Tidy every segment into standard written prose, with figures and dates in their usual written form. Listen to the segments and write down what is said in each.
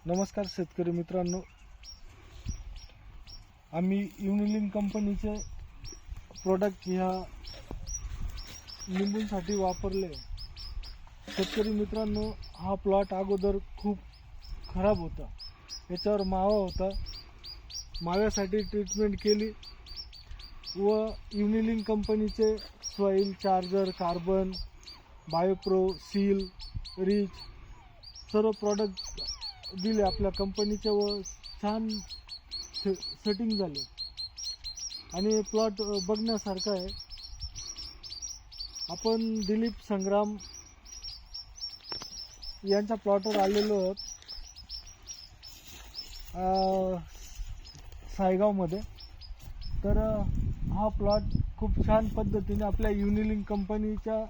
नमस्कार शेतकरी मित्रांनो, आम्ही युनिलिंक कंपनीचे प्रोडक्ट ह्या लिंबूंसाठी वापरले। शेतकरी मित्रांनो, हा प्लॉट अगोदर खूप खराब होता, याच्यावर मावा होता। माव्यासाठी ट्रीटमेंट केली व युनिलिंक कंपनीचे soil charger, carbon, biopro, seal, rich सर्व प्रोडक्ट दिले आपल्या कंपनीचे व छान सेटिंग झाले आणि प्लॉट बघण्यासारखा आहे। आपण दिलीप संग्राम यांच्या प्लॉटवर आलेलो आहोत सायगावमध्ये। तर हा प्लॉट खूप छान पद्धतीने आपल्या युनिलिंक कंपनीच्या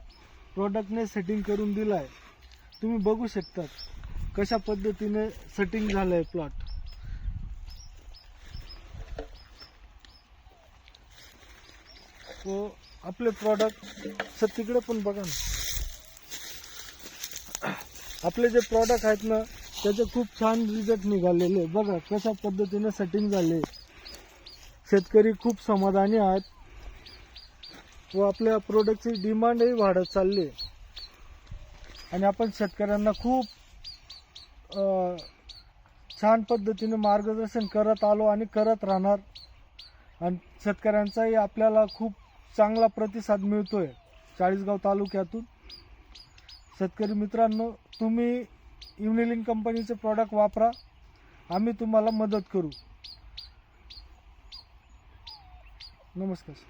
प्रोडक्टने सेटिंग करून दिला आहे। तुम्ही बघू शकता कशा पद्धतीने सेटिंग झालं आहे प्लॉट। व आपले प्रोडक्ट तिकडे पण बघा ना, आपले जे प्रोडक्ट आहेत ना त्याचे खूप छान रिझल्ट निघालेले। बघा कशा पद्धतीने सेटिंग झाले, शेतकरी खूप समाधानी आहेत व आपल्या प्रोडक्टची डिमांडही वाढत चालली आहे आणि आपण शेतकऱ्यांना खूप छान पद्धतीने मार्गदर्शन करत आलो आणि करत राहणार आणि शेतकऱ्यांचाही आपल्याला खूप चांगला प्रतिसाद मिळतोय चाळीसगाव तालुक्यातून। शेतकरी मित्रांनो, तुम्ही युनिलिंक कंपनीचे प्रोडक्ट वापरा, आम्ही तुम्हाला मदत करू। नमस्कार।